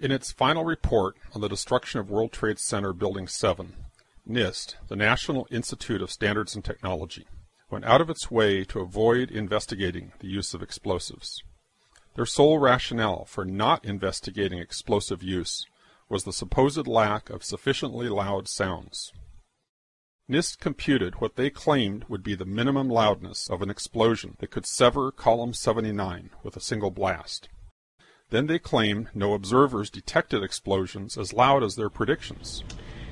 In its final report on the destruction of World Trade Center Building 7, NIST, the National Institute of Standards and Technology, went out of its way to avoid investigating the use of explosives. Their sole rationale for not investigating explosive use was the supposed lack of sufficiently loud sounds. NIST computed what they claimed would be the minimum loudness of an explosion that could sever column 79 with a single blast. Then they claimed no observers detected explosions as loud as their predictions.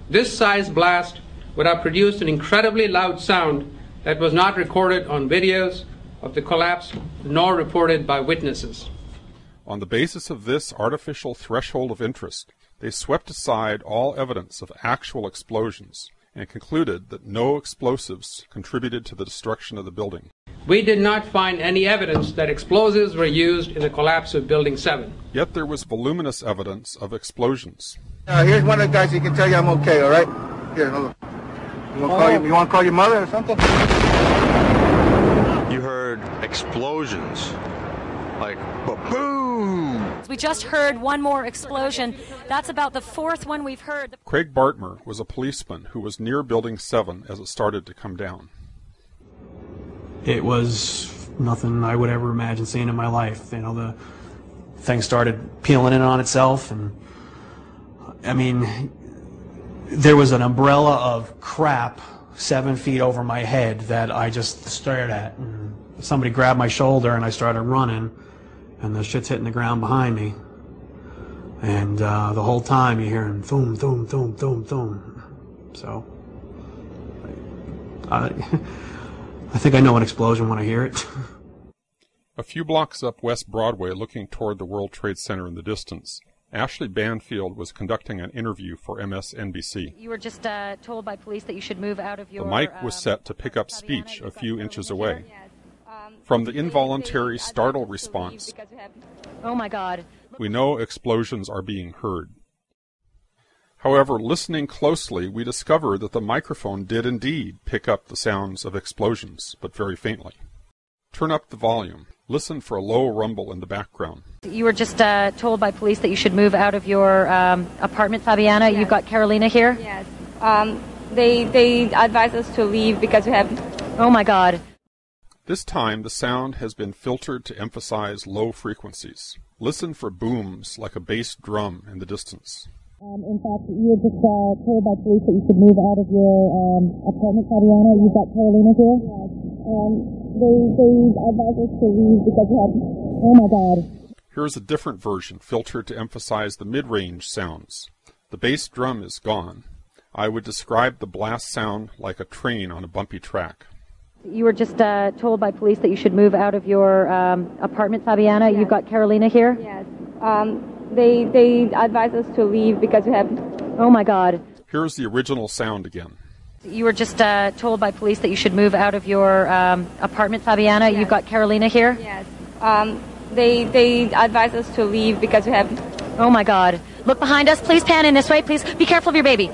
This size blast would have produced an incredibly loud sound that was not recorded on videos of the collapse nor reported by witnesses. On the basis of this artificial threshold of interest, they swept aside all evidence of actual explosions and concluded that no explosives contributed to the destruction of the building. We did not find any evidence that explosives were used in the collapse of Building 7. Yet there was voluminous evidence of explosions. Here's one of the guys who can tell you I'm okay, all right? Here, hold on. You want to call your mother or something? You heard explosions, like boom. We just heard one more explosion. That's about the fourth one we've heard. Craig Bartmer was a policeman who was near Building 7 as it started to come down. It was nothing I would ever imagine seeing in my life. You know, the thing started peeling in on itself, and I mean, there was an umbrella of crap 7 feet over my head that I just stared at. And somebody grabbed my shoulder, and I started running, and the shit's hitting the ground behind me. And the whole time you're hearing thum, thum, thum, thum, thum. So I think I know an explosion when I hear it. A few blocks up West Broadway, looking toward the World Trade Center in the distance, Ashley Banfield was conducting an interview for MSNBC. You were just told by police that you should move out of your... The mic was set to pick up speech a few inches away. From the involuntary startle response, "Oh my God," we know explosions are being heard. However, listening closely, we discover that the microphone did indeed pick up the sounds of explosions, but very faintly. Turn up the volume. Listen for a low rumble in the background. You were just told by police that you should move out of your apartment, Fabiana. Yes. You've got Carolina here? Yes. They advised us to leave because we have... Oh my God. This time, the sound has been filtered to emphasize low frequencies. Listen for booms like a bass drum in the distance. In fact, you were just told by police that you should move out of your apartment, Fabiana. You've got Carolina here? Yes. They advised us to leave because we have... Oh my God. Here's a different version, filtered to emphasize the mid-range sounds. The bass drum is gone. I would describe the blast sound like a train on a bumpy track. You were just told by police that you should move out of your apartment, Fabiana. Yes. You've got Carolina here? Yes. They advised us to leave because we have... Oh my God. Here's the original sound again. You were just told by police that you should move out of your apartment, Fabiana. Yes. You've got Carolina here? Yes. They advised us to leave because we have... Oh my God. Look behind us. Please pan in this way. Please be careful of your baby.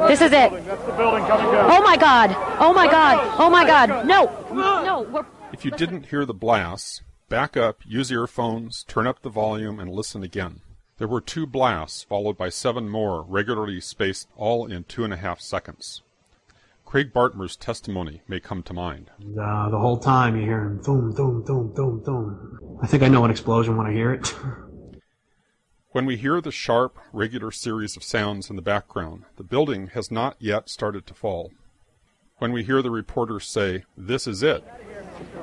This is it. That's the building coming down. Oh my God. Oh my God. Oh my God. No. No. If you didn't hear the blasts, back up, use earphones, turn up the volume, and listen again. There were 2 blasts, followed by 7 more, regularly spaced, all in 2.5 seconds. Craig Bartmer's testimony may come to mind. The whole time you're hearing thum, thum, thum, thum, thum. I think I know an explosion when I hear it. When we hear the sharp, regular series of sounds in the background, the building has not yet started to fall. When we hear the reporters say, "This is it,"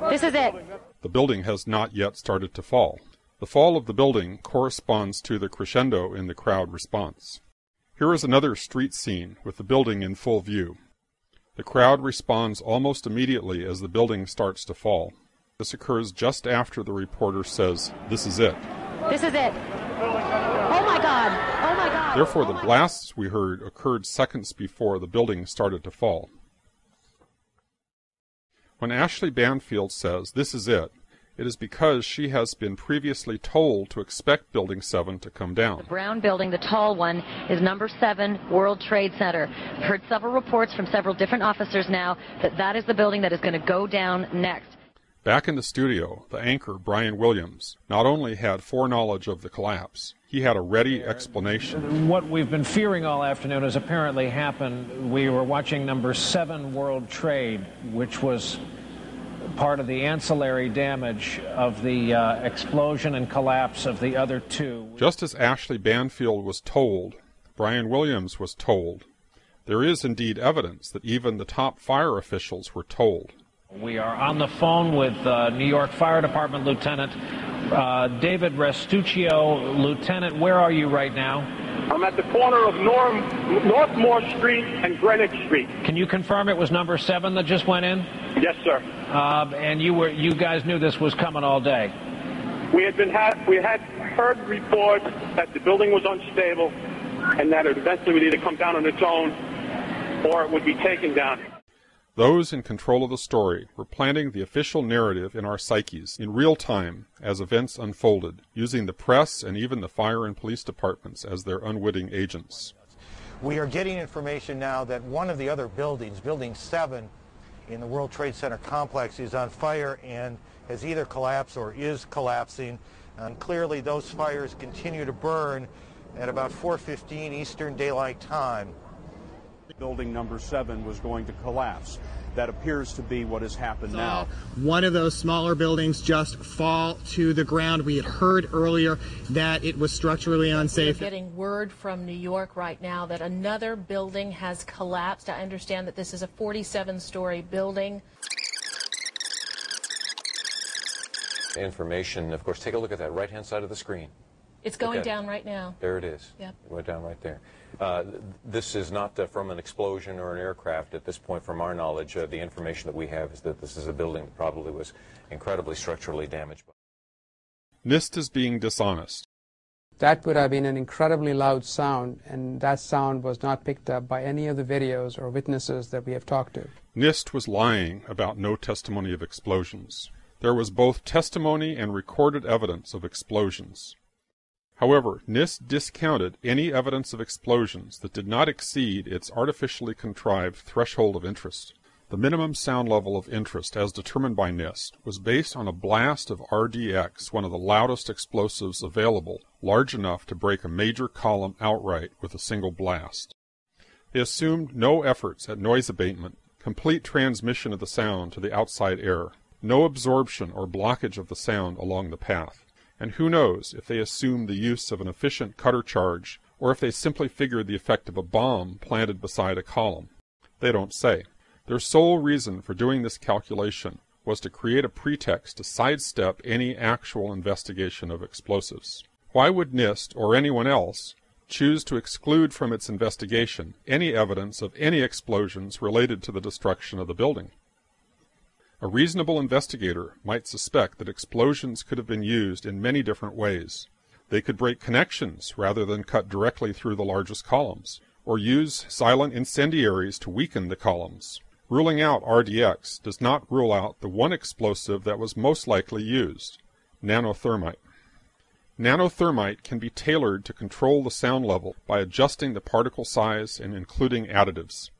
this is it, the building has not yet started to fall. The fall of the building corresponds to the crescendo in the crowd response. Here is another street scene with the building in full view. The crowd responds almost immediately as the building starts to fall. This occurs just after the reporter says, "This is it." This is it. Oh my God. Oh my God. Therefore, the blasts we heard occurred seconds before the building started to fall. When Ashley Banfield says, "This is it," it is because she has been previously told to expect Building 7 to come down. The brown building, the tall one, is number 7 World Trade Center. I've heard several reports from several different officers now that that is the building that is going to go down next. Back in the studio, the anchor, Brian Williams, not only had foreknowledge of the collapse, He had a ready explanation. What we've been fearing all afternoon has apparently happened. We were watching number 7 World Trade, which was part of the ancillary damage of the explosion and collapse of the other 2. Just as Ashley Banfield was told, Brian Williams was told. There is indeed evidence that even the top fire officials were told. We are on the phone with New York Fire Department Lieutenant David Restuccio. Lieutenant, where are you right now? I'm at the corner of Northmore Street and Greenwich Street. Can you confirm it was number 7 that just went in? Yes, sir. And you guys knew this was coming all day? We had heard reports that the building was unstable and that it eventually would either come down on its own or it would be taken down. Those in control of the story were planting the official narrative in our psyches in real time as events unfolded, using the press and even the fire and police departments as their unwitting agents. We are getting information now that one of the other buildings, Building 7 in the World Trade Center complex, is on fire and has either collapsed or is collapsing. And clearly those fires continue to burn at about 4:15 Eastern Daylight Time. Building number 7 was going to collapse. That appears to be what has happened now. One of those smaller buildings just fall to the ground. We had heard earlier that it was structurally unsafe. We're getting word from New York right now that another building has collapsed. I understand that this is a 47-story building. Information, of course, take a look at that right-hand side of the screen. It's going down right now. There it is. Yep. It went down right there. This is not from an explosion or an aircraft at this point, from our knowledge. The information that we have is that this is a building that probably was incredibly structurally damaged. NIST is being dishonest. That would have been an incredibly loud sound, and that sound was not picked up by any of the videos or witnesses that we have talked to. NIST was lying about no testimony of explosions. There was both testimony and recorded evidence of explosions. However, NIST discounted any evidence of explosions that did not exceed its artificially contrived threshold of interest. The minimum sound level of interest, as determined by NIST, was based on a blast of RDX, one of the loudest explosives available, large enough to break a major column outright with a single blast. They assumed no efforts at noise abatement, complete transmission of the sound to the outside air, no absorption or blockage of the sound along the path. And who knows if they assumed the use of an efficient cutter charge, or if they simply figured the effect of a bomb planted beside a column. They don't say. Their sole reason for doing this calculation was to create a pretext to sidestep any actual investigation of explosives. Why would NIST, or anyone else, choose to exclude from its investigation any evidence of any explosions related to the destruction of the building? A reasonable investigator might suspect that explosions could have been used in many different ways. They could break connections rather than cut directly through the largest columns, or use silent incendiaries to weaken the columns. Ruling out RDX does not rule out the one explosive that was most likely used, nanothermite. Nanothermite can be tailored to control the sound level by adjusting the particle size and including additives.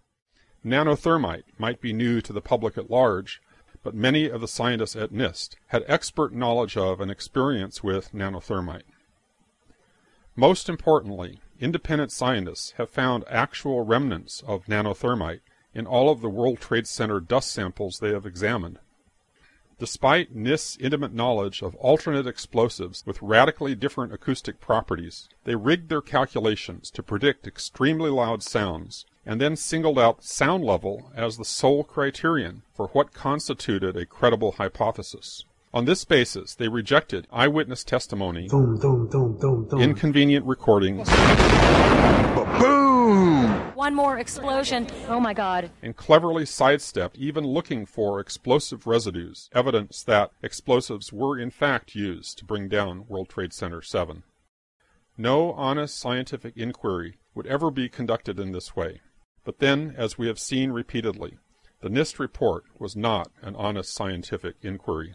Nanothermite might be new to the public at large, but many of the scientists at NIST had expert knowledge of and experience with nanothermite. Most importantly, independent scientists have found actual remnants of nanothermite in all of the World Trade Center dust samples they have examined. Despite NIST's intimate knowledge of alternate explosives with radically different acoustic properties, they rigged their calculations to predict extremely loud sounds, and then singled out sound level as the sole criterion for what constituted a credible hypothesis. On this basis, they rejected eyewitness testimony, inconvenient recordings, One more explosion. Oh my God. and cleverly sidestepped even looking for explosive residues, evidence that explosives were in fact used to bring down World Trade Center 7. No honest scientific inquiry would ever be conducted in this way. But then, as we have seen repeatedly, the NIST report was not an honest scientific inquiry.